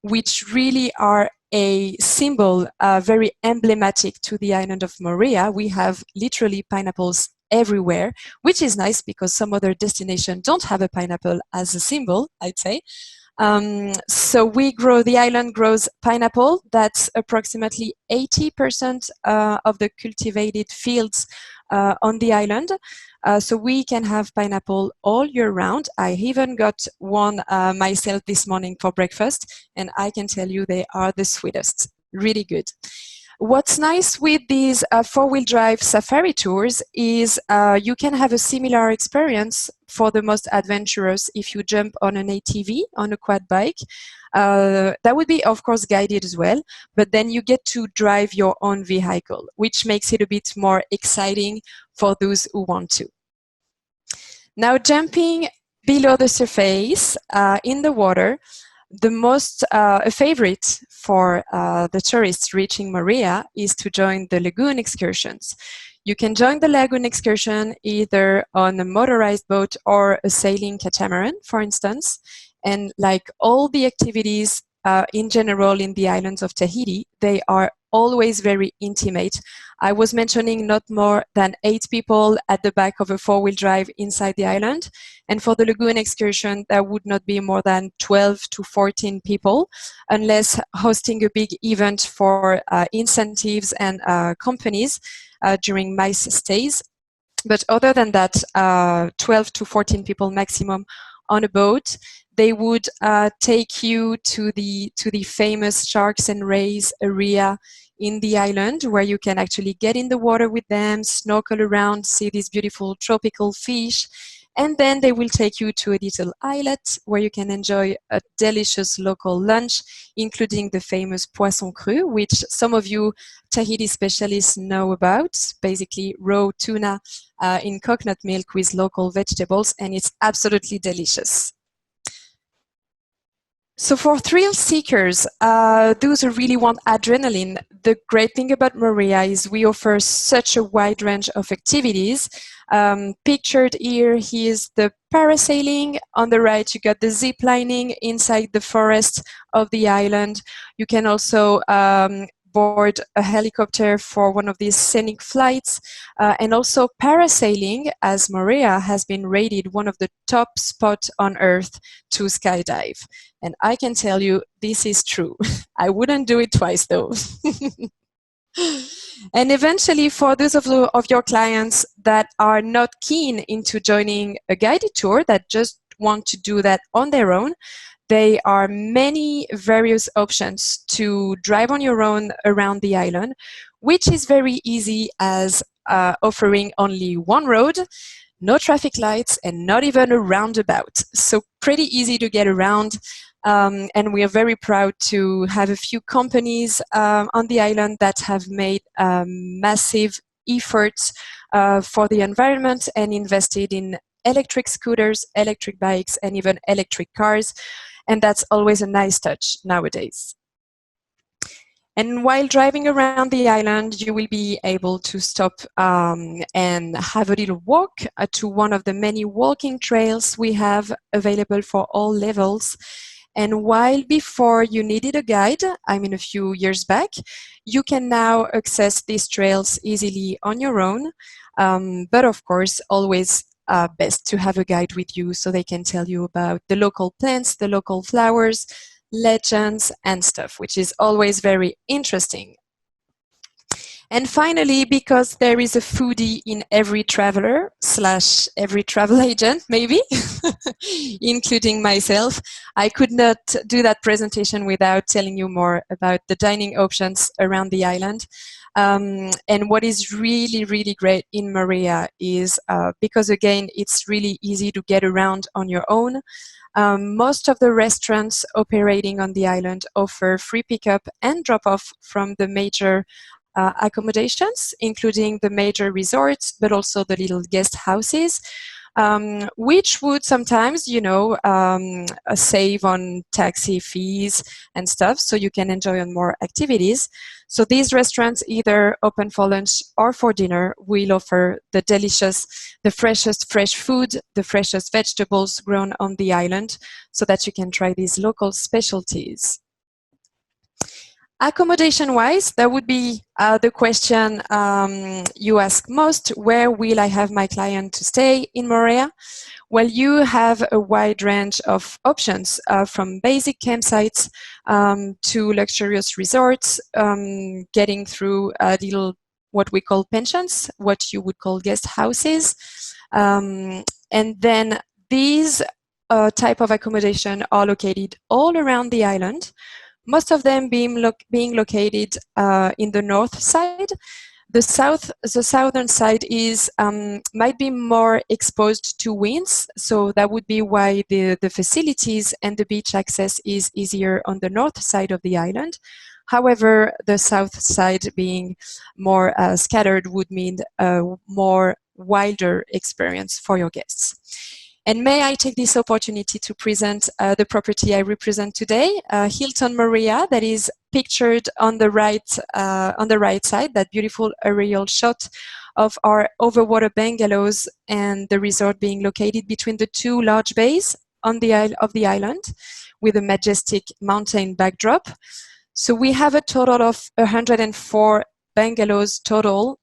which really are a symbol, very emblematic to the island of Moorea. We have literally pineapples everywhere, which is nice because some other destinations don't have a pineapple as a symbol, I'd say. So the island grows pineapple. That's approximately 80% of the cultivated fields on the island. So we can have pineapple all year round. I even got one myself this morning for breakfast, and I can tell you they are the sweetest. Really good. What's nice with these 4-wheel drive safari tours is you can have a similar experience for the most adventurous if you jump on an ATV, on a quad bike. That would be, of course, guided as well, but then you get to drive your own vehicle, which makes it a bit more exciting for those who want to. Now, jumping below the surface in the water, the most a favorite for the tourists reaching Moorea is to join the lagoon excursions. You can join the lagoon excursion either on a motorized boat or a sailing catamaran, for instance. And like all the activities in general in the islands of Tahiti, they are always very intimate. I was mentioning not more than 8 people at the back of a 4-wheel drive inside the island. And for the lagoon excursion, there would not be more than 12 to 14 people, unless hosting a big event for incentives and companies during MICE stays. But other than that, 12 to 14 people maximum on a boat. They would take you to the famous sharks and rays area in the island, where you can actually get in the water with them, snorkel around, see these beautiful tropical fish, and then they will take you to a little islet where you can enjoy a delicious local lunch, including the famous poisson cru, which some of you Tahiti specialists know about, basically raw tuna in coconut milk with local vegetables, and it's absolutely delicious. So for thrill seekers, those who really want adrenaline, the great thing about Moorea is we offer such a wide range of activities. Pictured here is the parasailing. On the right, you got the zip lining inside the forest of the island. You can also board a helicopter for one of these scenic flights, and also parasailing, as Moorea has been rated one of the top spots on Earth to skydive. And I can tell you this is true. I wouldn't do it twice though. And eventually, for those of your clients that are not keen into joining a guided tour, that just want to do that on their own, there are many various options to drive on your own around the island, which is very easy as offering only one road, no traffic lights, and not even a roundabout. So pretty easy to get around. And we are very proud to have a few companies on the island that have made massive efforts for the environment and invested in electric scooters, electric bikes, and even electric cars. And that's always a nice touch nowadays. And while driving around the island, you will be able to stop and have a little walk to one of the many walking trails we have available for all levels. And while before you needed a guide, I mean a few years back, you can now access these trails easily on your own. But of course, always best to have a guide with you so they can tell you about the local plants, the local flowers, legends, and stuff, which is always very interesting. And finally, because there is a foodie in every traveler / every travel agent, maybe, including myself, I could not do that presentation without telling you more about the dining options around the island. And what is really, really great in Moorea is because, again, it's really easy to get around on your own. Most of the restaurants operating on the island offer free pickup and drop-off from the major accommodations, including the major resorts, but also the little guest houses, which would sometimes, save on taxi fees and stuff, so you can enjoy on more activities. So these restaurants, either open for lunch or for dinner, will offer the freshest fresh food, the freshest vegetables grown on the island, so that you can try these local specialties. Accommodation-wise, that would be the question you ask most: where will I have my client to stay in Moorea? Well, you have a wide range of options, from basic campsites to luxurious resorts, getting through little what we call pensions, what you would call guest houses. And then these type of accommodation are located all around the island, most of them being located in the north side. The southern side is might be more exposed to winds, so that would be why the facilities and the beach access is easier on the north side of the island. However, the south side being more scattered would mean a more wilder experience for your guests. And may I take this opportunity to present the property I represent today, Hilton Moorea, that is pictured on the right side, that beautiful aerial shot of our overwater bungalows and the resort being located between the two large bays on the island with a majestic mountain backdrop. So we have a total of 104 bungalows total,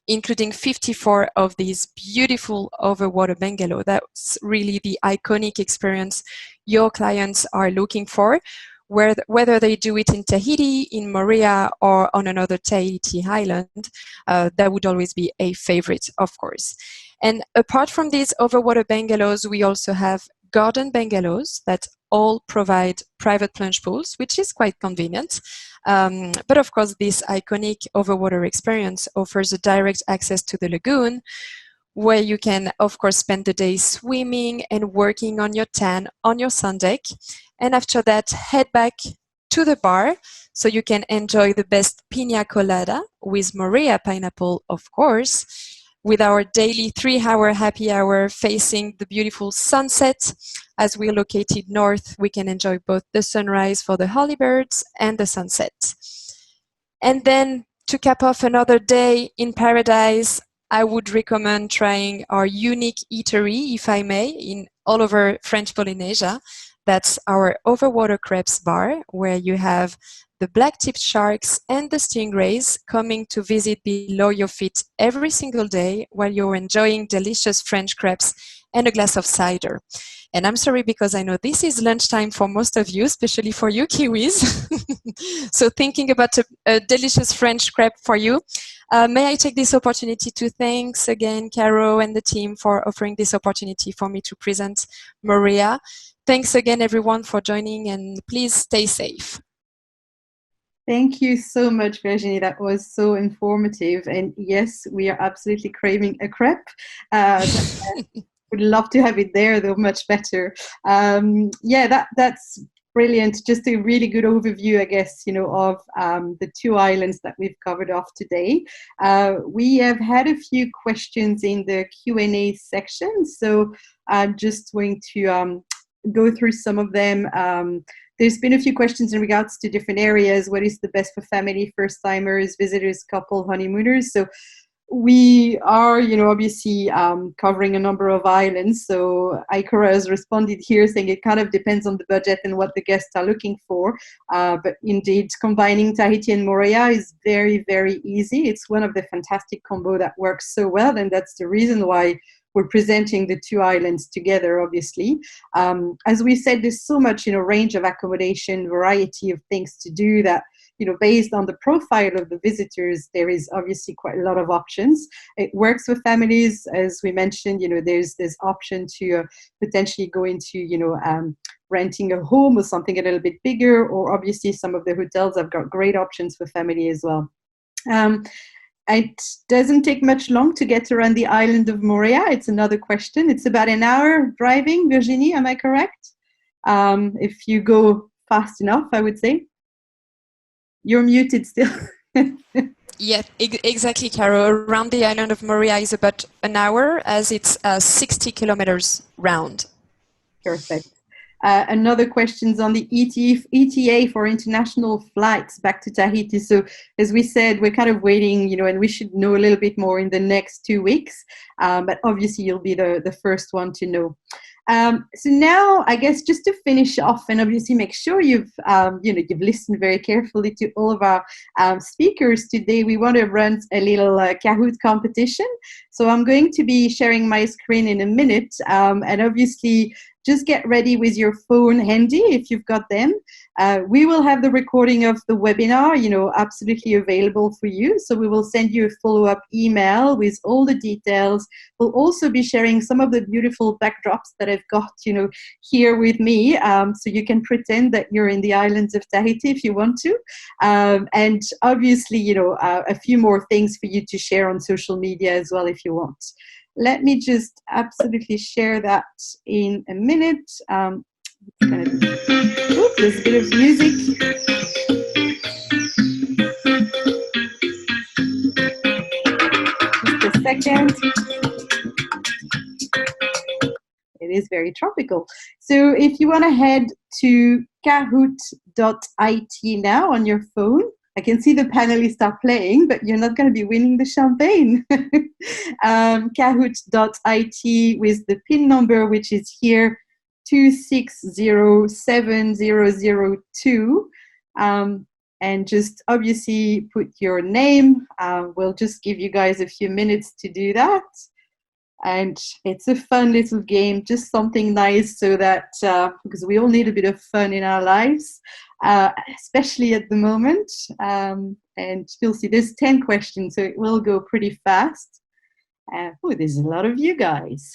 including 54 of these beautiful overwater bungalow. That's really the iconic experience your clients are looking for, whether they do it in Tahiti, in Moorea, or on another Tahiti island. That would always be a favorite, of course. And apart from these overwater bungalows, we also have garden bungalows that all provide private plunge pools, which is quite convenient. But of course, this iconic overwater experience offers a direct access to the lagoon, where you can, of course, spend the day swimming and working on your tan on your sun deck. And after that, head back to the bar so you can enjoy the best pina colada with Moorea pineapple, of course, with our daily 3-hour happy hour facing the beautiful sunset. As we're located north, we can enjoy both the sunrise for the holybirds and the sunset. And then to cap off another day in paradise, I would recommend trying our unique eatery, if I may, in all over French Polynesia. That's our Overwater Crepes bar, where you have the black-tipped sharks and the stingrays coming to visit below your feet every single day while you're enjoying delicious French crepes and a glass of cider. And I'm sorry, because I know this is lunchtime for most of you, especially for you Kiwis. So thinking about a delicious French crepe for you. May I take this opportunity to thanks again Caro and the team for offering this opportunity for me to present Moorea. Thanks again everyone for joining, and please stay safe. Thank you so much, Virginie. That was so informative. And yes, we are absolutely craving a crepe. Would love to have it there, though, much better. Yeah, that's brilliant. Just a really good overview, I guess, of the two islands that we've covered off today. We have had a few questions in the Q&A section, so I'm just going to go through some of them. There's been a few questions in regards to different areas. What is the best for family, first-timers, visitors, couple, honeymooners? So we are, obviously covering a number of islands. So Ikora has responded here saying it kind of depends on the budget and what the guests are looking for. But indeed, combining Tahiti and Moorea is very, very easy. It's one of the fantastic combo that works so well. And that's the reason why we're presenting the two islands together, obviously. As we said, there's so much, range of accommodation, variety of things to do that, based on the profile of the visitors, there is obviously quite a lot of options. It works for families, as we mentioned. There's option to potentially go into, renting a home or something a little bit bigger, or obviously some of the hotels have got great options for family as well. It doesn't take much long to get around the island of Moorea. It's another question. It's about an hour driving, Virginie, am I correct? If you go fast enough, I would say. You're muted still. Yeah, exactly, Caro. Around the island of Moorea is about an hour, as it's 60 kilometers round. Perfect. Another question's on the ETA for international flights back to Tahiti. So as we said, we're kind of waiting, and we should know a little bit more in the next 2 weeks. But obviously you'll be the first one to know. So now, I guess, just to finish off, and obviously make sure you've listened very carefully to all of our speakers today, we want to run a little Kahoot competition. So I'm going to be sharing my screen in a minute, and obviously just get ready with your phone handy if you've got them. We will have the recording of the webinar, absolutely available for you. So we will send you a follow-up email with all the details. We'll also be sharing some of the beautiful backdrops that I've got, here with me. So you can pretend that you're in the islands of Tahiti if you want to. And obviously, a few more things for you to share on social media as well if you want. Let me just absolutely share that in a minute. It's gonna be, there's a bit of music. Just a second. It is very tropical. So if you want to head to kahoot.it now on your phone, I can see the panelists are playing, but you're not going to be winning the champagne. Kahoot.it with the PIN number, which is here, 2607002. And just obviously put your name. We'll just give you guys a few minutes to do that. And it's a fun little game, just something nice so that, because we all need a bit of fun in our lives, especially at the moment. And you'll see there's 10 questions, so it will go pretty fast. There's a lot of you guys.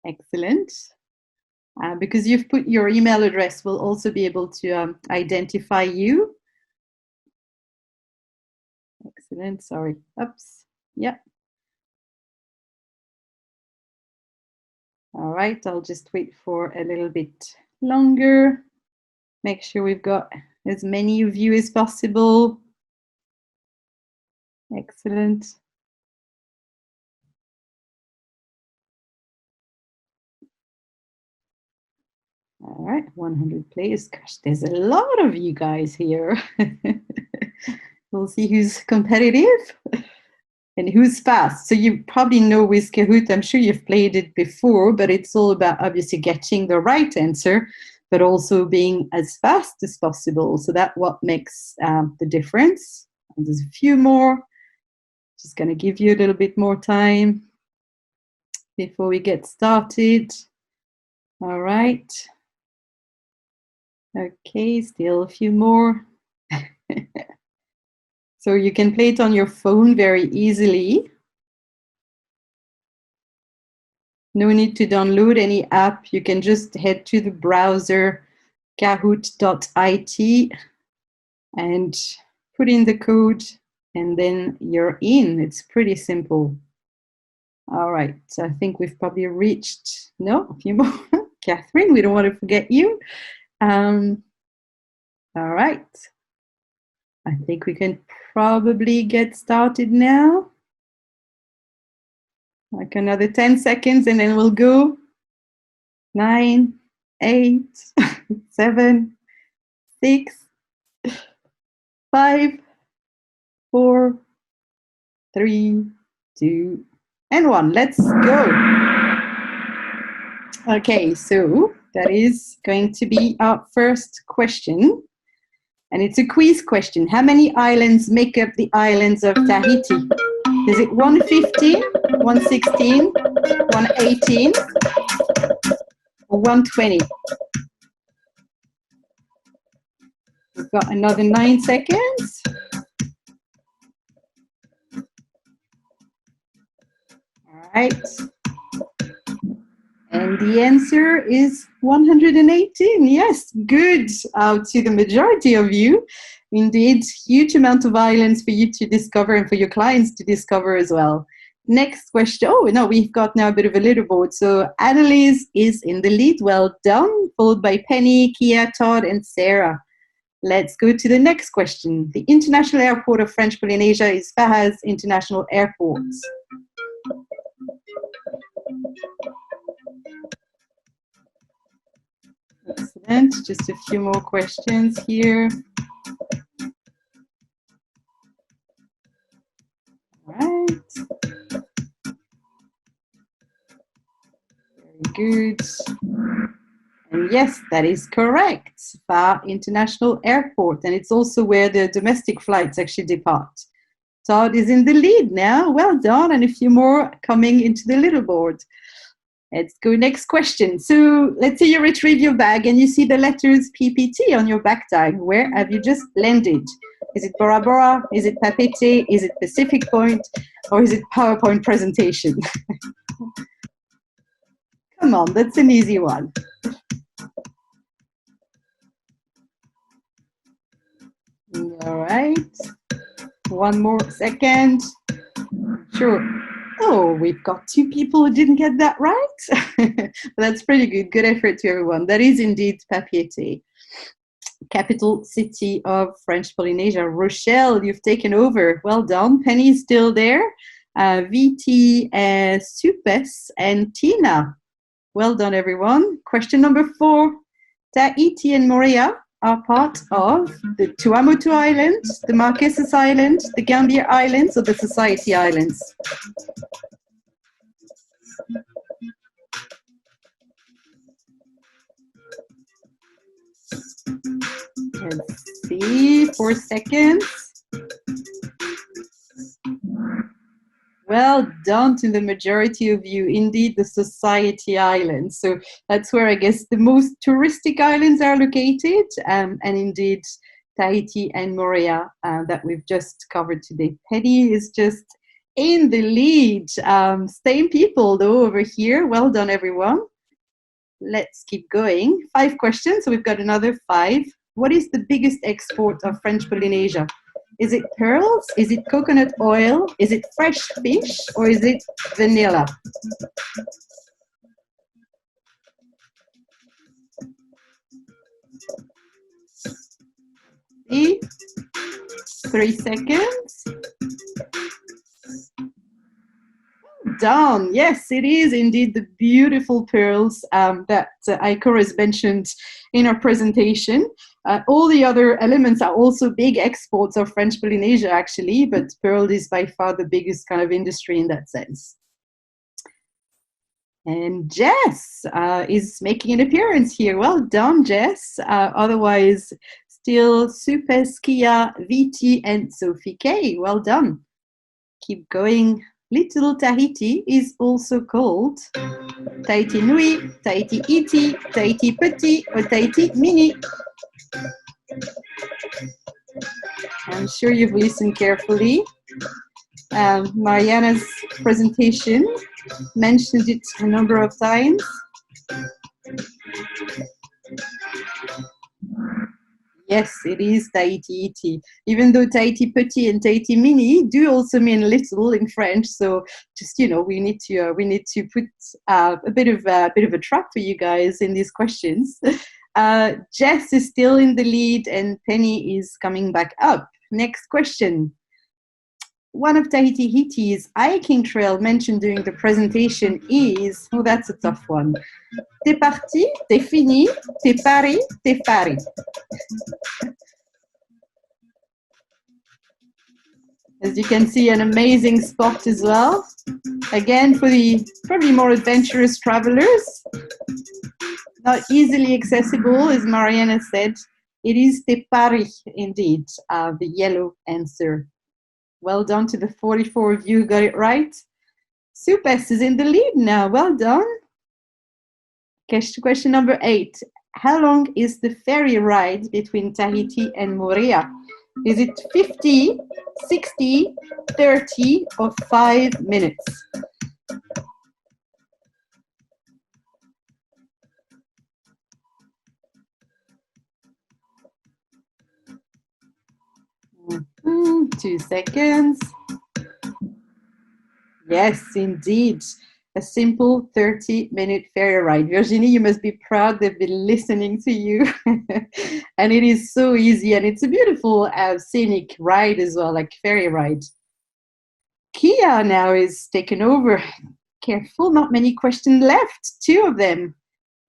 Excellent. Because you've put your email address, we'll also be able to identify you. Excellent, sorry. Oops, yeah. All right, I'll just wait for a little bit longer. Make sure we've got as many of you as possible. Excellent. All right, 100 players. Gosh, there's a lot of you guys here. We'll see who's competitive and who's fast. So you probably know with Kahoot, I'm sure you've played it before, but it's all about obviously getting the right answer, but also being as fast as possible. So that's what makes the difference. And there's a few more. Just going to give you a little bit more time before we get started. All right. Okay, still a few more. So you can play it on your phone very easily. No need to download any app. You can just head to the browser, kahoot.it, and put in the code, and then you're in. It's pretty simple. All right, so I think we've probably reached, no, a few more. Catherine, we don't want to forget you. All right. I think we can probably get started now. Like another 10 seconds and then we'll go. 9, 8, 7, 6, 5, 4, 3, 2, and 1. Let's go. Okay, so that is going to be our first question. And it's a quiz question. How many islands make up the islands of Tahiti? Is it 115, 116, 118, or 120? We've got another 9 seconds. All right. And the answer is 118. Yes, good to the majority of you. Indeed, huge amount of islands for you to discover and for your clients to discover as well. Next question. Oh, no, we've got now a bit of a leaderboard. So Annalise is in the lead. Well done. Followed by Penny, Kia, Todd, and Sarah. Let's go to the next question. The international airport of French Polynesia is Fahaz International Airport. Excellent. Just a few more questions here. All right. Very good. And yes, that is correct. Far International Airport. And it's also where the domestic flights actually depart. Todd is in the lead now. Well done. And a few more coming into the leaderboard. Let's go next question. So let's say you retrieve your bag and you see the letters PPT on your back tag. Where have you just landed? Is it Bora Bora? Is it Papeete? Is it Pacific Point? Or is it PowerPoint presentation? Come on, that's an easy one. All right. One more second. Sure. Oh, we've got 2 people who didn't get that right. That's pretty good. Good effort to everyone. That is indeed Papeete, capital city of French Polynesia. Rochelle, you've taken over. Well done. Penny's still there. VT, Supes, and Tina. Well done, everyone. Question number 4. Tahiti and Moorea are part of the Tuamotu Islands, the Marquesas Islands, the Gambier Islands, or the Society Islands? Let's see, 4 seconds. Well done to the majority of you. Indeed, the Society Islands. So that's where I guess the most touristic islands are located. And indeed, Tahiti and Moorea that we've just covered today. Penny is just in the lead. Same people though over here. Well done, everyone. Let's keep going. 5 questions. So we've got another 5. What is the biggest export of French Polynesia? Is it pearls? Is it coconut oil? Is it fresh fish? Or is it vanilla? See? 3 seconds. Done. Yes, it is indeed the beautiful pearls that Ikora's mentioned in our presentation. All the other elements are also big exports of French Polynesia, actually, but pearl is by far the biggest kind of industry in that sense. And Jess is making an appearance here. Well done, Jess. Otherwise, still Supes, Kia, VT, and Sophie K. Well done. Keep going. Little Tahiti is also called Tahiti Nui, Tahiti Iti, Tahiti Petit, or Tahiti Mini. I'm sure you've listened carefully. Mariana's presentation mentioned it a number of times. Yes, it is Tahiti Iti. Even though Tahiti Petit and Tahiti Mini do also mean little in French, so just we need to put a bit of a trap for you guys in these questions. Jess is still in the lead, and Penny is coming back up. Next question. One of Tahiti Iti's hiking trail mentioned during the presentation is, oh, that's a tough one. T'es parti, t'es fini, t'es pari, t'es pari. As you can see, an amazing spot as well. Again, for the probably more adventurous travelers. Not easily accessible, as Mariana said. It is Te Pari, indeed, the yellow answer. Well done to the 44 of you who got it right. Supes is in the lead now. Well done. Question number 8. How long is the ferry ride between Tahiti and Moorea? Is it 50, 60, 30, or 5 minutes? Mm-hmm. 2 seconds. Yes, indeed. A simple 30-minute ferry ride. Virginie, you must be proud they've been listening to you. And it is so easy, and it's a beautiful scenic ride as well, like ferry ride. Kia now is taken over. Careful, not many questions left. 2 of them.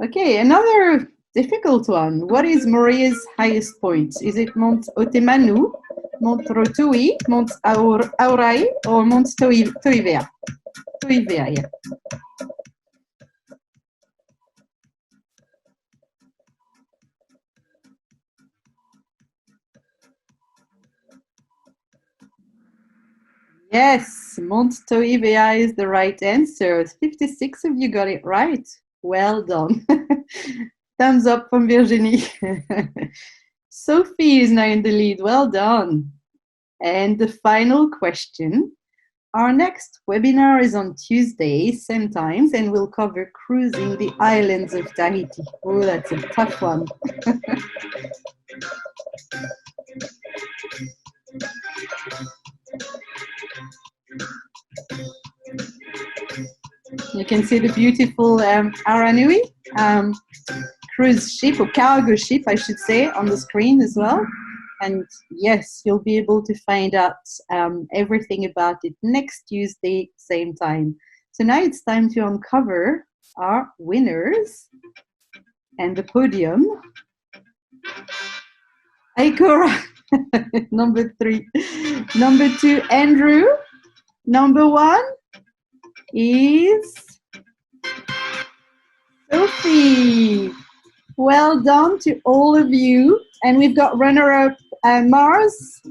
Okay, another difficult one. What is Moorea's highest point? Is it Mont Otemanu, Mont Rotui, Mont Aurai, or Mont Toivea? Toivea, yeah. Yes, Mont Toivea is the right answer. 56 of you got it right. Well done. Thumbs up from Virginie. Sophie is now in the lead. Well done. And the final question. Our next webinar is on Tuesday, same times, and we'll cover cruising the islands of Tahiti. Oh, that's a tough one. You can see the beautiful Aranui cruise ship, or cargo ship, I should say, on the screen as well. And yes, you'll be able to find out everything about it next Tuesday, same time. So now it's time to uncover our winners and the podium. Aikora, number 3. Number 2, Andrew. Number 1 is Sophie. Well done to all of you. And we've got runner-up Mars.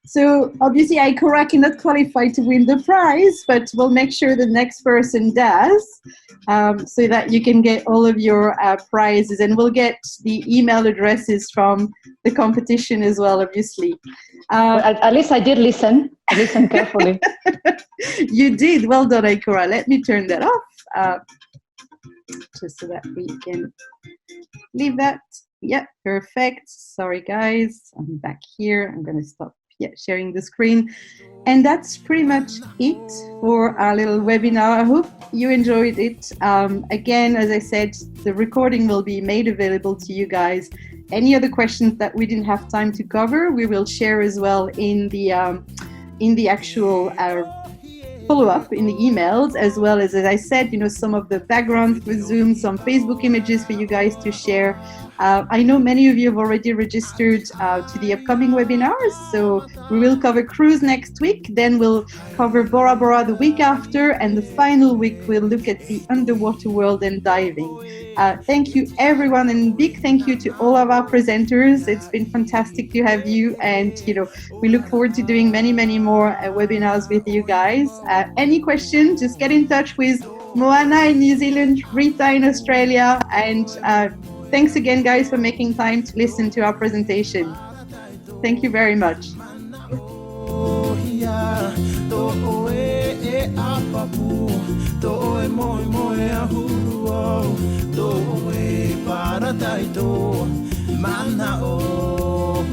So obviously Aikora cannot qualify to win the prize, but we'll make sure the next person does, so that you can get all of your prizes. And we'll get the email addresses from the competition as well, obviously. At least I did listen. I listened carefully. You did. Well done, Aikora. Let me turn that off, just so that we can leave that. Yeah, perfect. Sorry, guys. I'm back here. I'm going to stop sharing the screen. And that's pretty much it for our little webinar. I hope you enjoyed it. Again, as I said, the recording will be made available to you guys. Any other questions that we didn't have time to cover, we will share as well in the actual follow-up in the emails, as well as I said, some of the background for Zoom, some Facebook images for you guys to share. I know many of you have already registered to the upcoming webinars, so we will cover cruise next week, then we'll cover Bora Bora the week after, and the final week we'll look at the underwater world and diving. Thank you everyone, and big thank you to all of our presenters. It's been fantastic to have you, and we look forward to doing many, many more webinars with you guys. Any questions, just get in touch with Moana in New Zealand, Rita in Australia, and thanks again, guys, for making time to listen to our presentation. Thank you very much. Para taito mana o